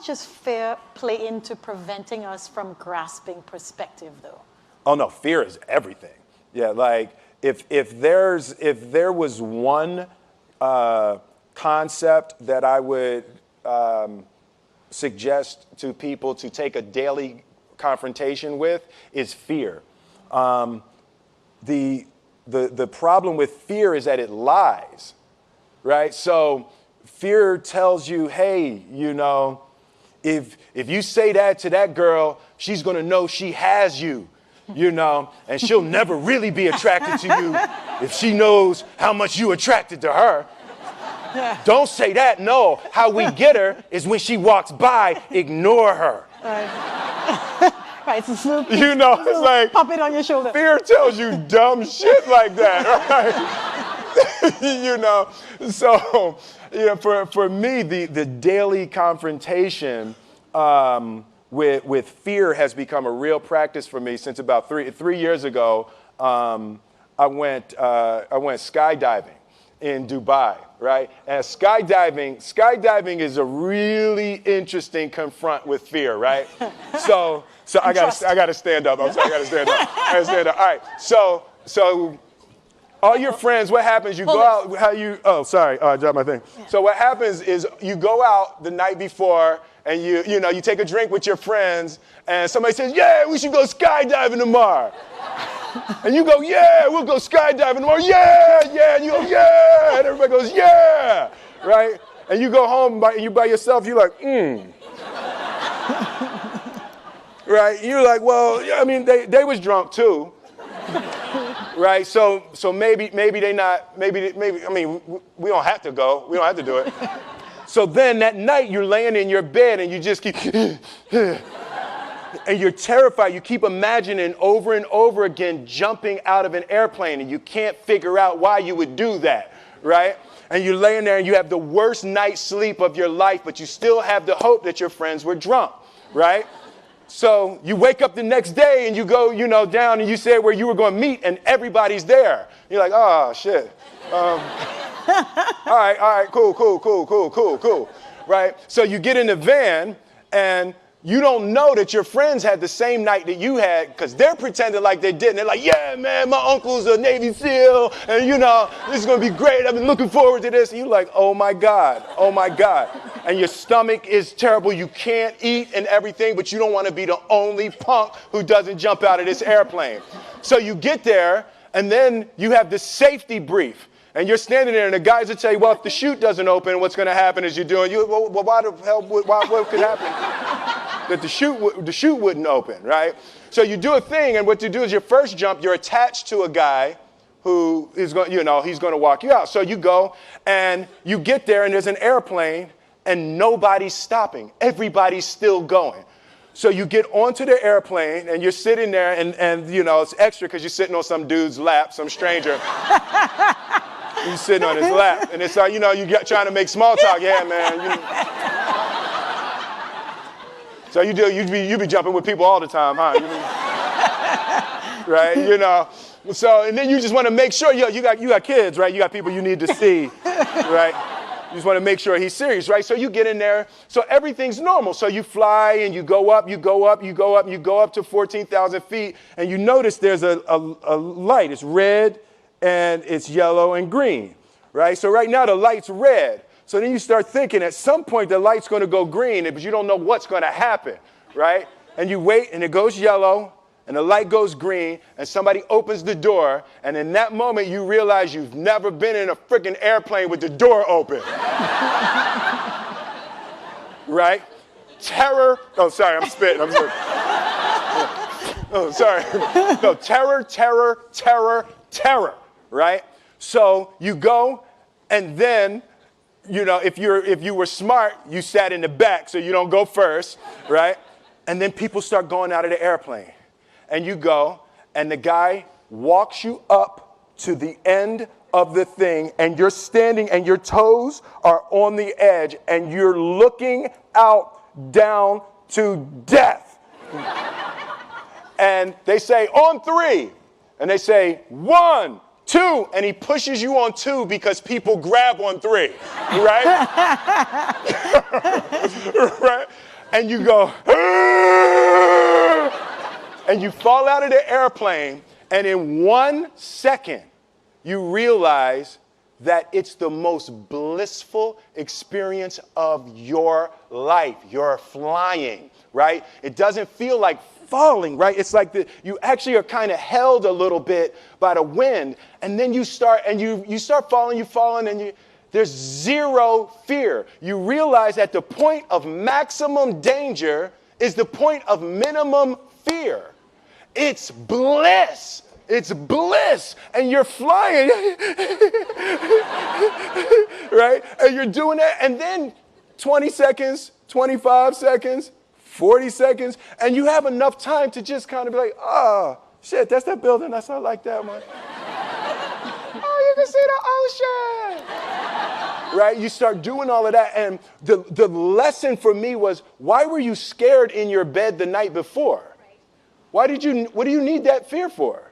much does fear play into preventing us from grasping perspective, though? Oh no, fear is everything. Yeah, like if there was one concept that I would suggest to people to take a daily confrontation with, is fear. The problem with fear is that it lies, right? So fear tells you, hey, you know, if you say that to that girl, she's gonna know she has you, you know, and she'll never really be attracted to you if she knows how much you attracted to her. Don't say that, no. How we get her is when she walks by, ignore her. Right, so Snoop, You know, it's like, pop it on your shoulder. fear tells you dumb shit like that, right? You know, so, you know, for me, the daily confrontation with fear has become a real practice for me since about three years ago. I went skydiving in Dubai, right? And skydiving is a really interesting confront with fear, right? So I gotta stand up. I'm sorry, I gotta stand up. All right. So all your friends, what happens? You go out. I dropped my thing. Yeah. So what happens is you go out the night before and you take a drink with your friends, and somebody says, "Yeah, we should go skydiving tomorrow." And you go, "Yeah, we'll go skydiving tomorrow." "Yeah, yeah." And you go, "Yeah." And everybody goes, "Yeah." Right? And you go home and you by yourself, you're like, Right? You're like, well, yeah, I mean, they was drunk too. Right? So maybe they not, maybe, I mean, we don't have to go. We don't have to do it. So then that night you're laying in your bed and you just keep, and you're terrified. You keep imagining over and over again jumping out of an airplane, and you can't figure out why you would do that, right? And you're laying there and you have the worst night's sleep of your life, but you still have the hope that your friends were drunk, right? So you wake up the next day and you go, down and you say where you were going to meet, and everybody's there. You're like, oh, shit. All right, cool, right? So you get in the van and you don't know that your friends had the same night that you had, because they're pretending like they didn't. They're like, yeah, man, my uncle's a Navy SEAL, and this is going to be great. I've been looking forward to this. And you're like, oh my God. And your stomach is terrible. You can't eat and everything, but you don't want to be the only punk who doesn't jump out of this airplane. So you get there, and then you have the safety brief. And you're standing there, and the guys will tell you, well, if the chute doesn't open, what's going to happen is you're doing, well, why the hell, what could happen? That the chute wouldn't open, right? So you do a thing, and what you do is your first jump, you're attached to a guy who is going, he's going to walk you out. So you go, and you get there, and there's an airplane, and nobody's stopping. Everybody's still going. So you get onto the airplane, and you're sitting there, and it's extra because you're sitting on some dude's lap, some stranger. You're sitting on his lap, and it's like, you trying to make small talk. Yeah, man. So you be jumping with people all the time, huh? Right? So, and then you just want to make sure, you got kids, right? You got people you need to see, right? You just want to make sure he's serious, right? So you get in there. So everything's normal. So you fly and you go up to 14,000 feet, and you notice there's a light. It's red and it's yellow and green, right? So right now the light's red. So then you start thinking at some point the light's going to go green, but you don't know what's going to happen, right? And you wait, and it goes yellow, and the light goes green, and somebody opens the door, and in that moment you realize you've never been in a freaking airplane with the door open. Right? Terror. Oh, sorry, I'm spitting. Oh, sorry. No, terror, right? So you go, and then, if you were smart, you sat in the back so you don't go first, right? And then people start going out of the airplane. And you go, and the guy walks you up to the end of the thing, and you're standing, and your toes are on the edge, and you're looking out down to death. And they say, on 3. And they say, 1, 2, and he pushes you on 2 because people grab on 3, right? Right? and you go, and you fall out of the airplane, and in 1 second, you realize that it's the most blissful experience of your life. You're flying, right? It doesn't feel like falling, right? It's like you actually are kind of held a little bit by the wind, and then you start falling, and there's zero fear. You realize that the point of maximum danger is the point of minimum fear. It's bliss. It's bliss, and you're flying, right? And you're doing that, and then 20 seconds, 25 seconds, 40 seconds, and you have enough time to just kind of be like, oh, shit, that's that building. I saw like that one. Oh, you can see the ocean. Right? You start doing all of that, and the lesson for me was, why were you scared in your bed the night before? What do you need that fear for?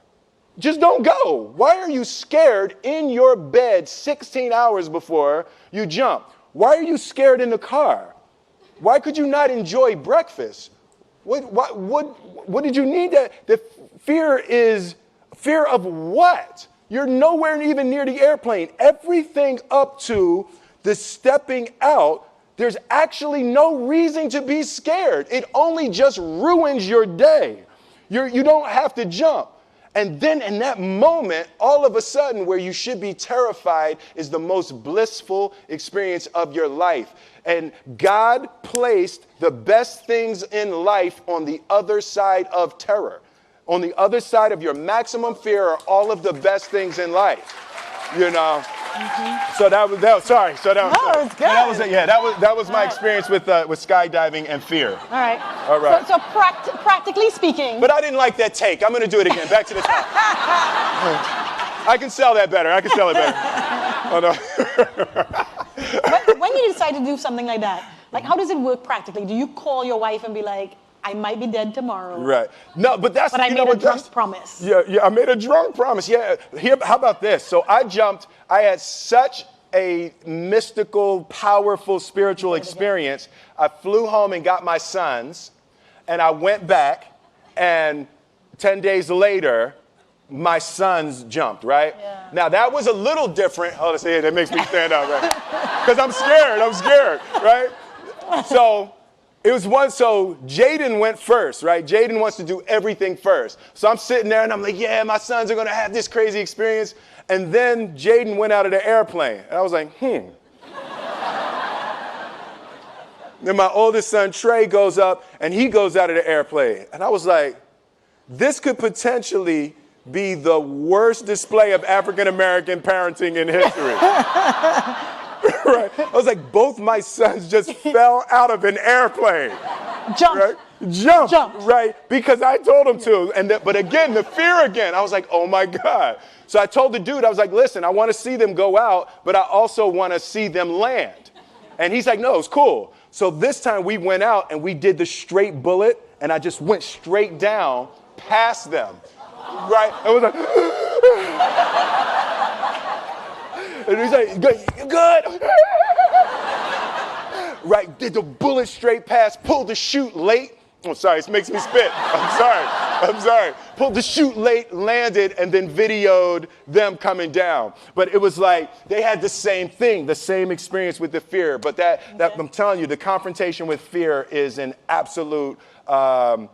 Just don't go. Why are you scared in your bed 16 hours before you jump? Why are you scared in the car? Why could you not enjoy breakfast? What did you need that? The fear is fear of what? You're nowhere even near the airplane. Everything up to the stepping out, there's actually no reason to be scared. It only just ruins your day. You don't have to jump. And then in that moment, all of a sudden, where you should be terrified is the most blissful experience of your life. And God placed the best things in life on the other side of terror. On the other side of your maximum fear are all of the best things in life. You know? Mm-hmm. So that was sorry. So that was, no, it's good. That was my experience with skydiving and fear. All right. All right. So practically speaking. But I didn't like that take. I'm going to do it again. Back to the top. I can sell that better. Oh, no. When you decide to do something like that, like how does it work practically? Do you call your wife and be like, I might be dead tomorrow. Right. No, but that's. But I made a drunk promise. Yeah, I made a drunk promise. Yeah. How about this? So I jumped. I had such a mystical, powerful, spiritual experience. I flew home and got my sons, and I went back, and 10 days later, my sons jumped, right? Yeah. Now, that was a little different. Oh, see, that makes me stand up, right? Because I'm scared, right? So Jaden went first, right? Jaden wants to do everything first. So I'm sitting there and I'm like, yeah, my sons are going to have this crazy experience. And then Jaden went out of the airplane. And I was like, Then my oldest son, Trey, goes up and he goes out of the airplane. And I was like, this could potentially be the worst display of African-American parenting in history. Right. I was like, both my sons just fell out of an airplane. Jumped. Right? Jumped. Right? Because I told them to. But again, the fear again. I was like, oh my God. So I told the dude, I was like, listen, I want to see them go out, but I also want to see them land. And he's like, no, it's cool. So this time we went out and we did the straight bullet, and I just went straight down past them. Right? I was like, and he's like, good. Right, did the bullet straight past, pulled the chute late. Oh, sorry, this makes me spit. I'm sorry. Pulled the chute late, landed, and then videoed them coming down. But it was like, they had the same thing, the same experience with the fear. But that I'm telling you, the confrontation with fear is an absolute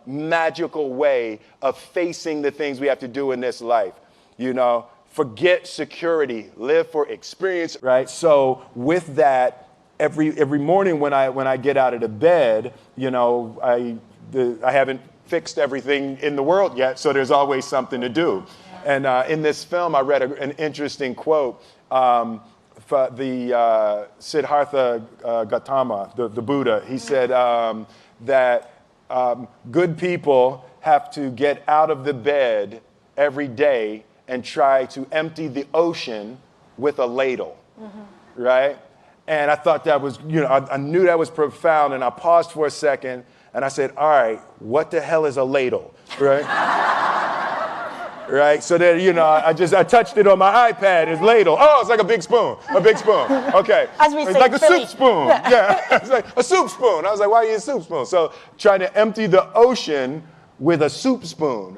magical way of facing the things we have to do in this life. You know, forget security, live for experience, right? So with that, every morning when I get out of the bed, you know, I haven't fixed everything in the world yet, so there's always something to do. And in this film, I read an interesting quote for the Siddhartha Gautama, the Buddha. He said that good people have to get out of the bed every day and try to empty the ocean with a ladle, right? And I thought that was, you know, I knew that was profound, and I paused for a second, and I said, all right, what the hell is a ladle, right? right? So that, I touched it on my iPad as ladle. Oh, it's like a big spoon. Okay. As we it's say like in a Philly. soup spoon. Yeah. It's like a soup spoon. I was like, why are you a soup spoon? So trying to empty the ocean with a soup spoon,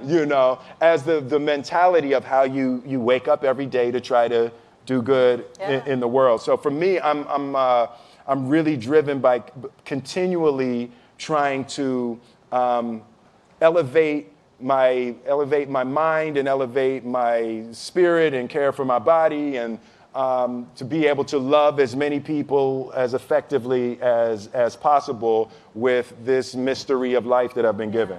as the mentality of how you wake up every day to try to do good in the world. So for me, I'm really driven by continually trying to elevate my mind and elevate my spirit and care for my body, and to be able to love as many people as effectively as possible with this mystery of life that I've been given.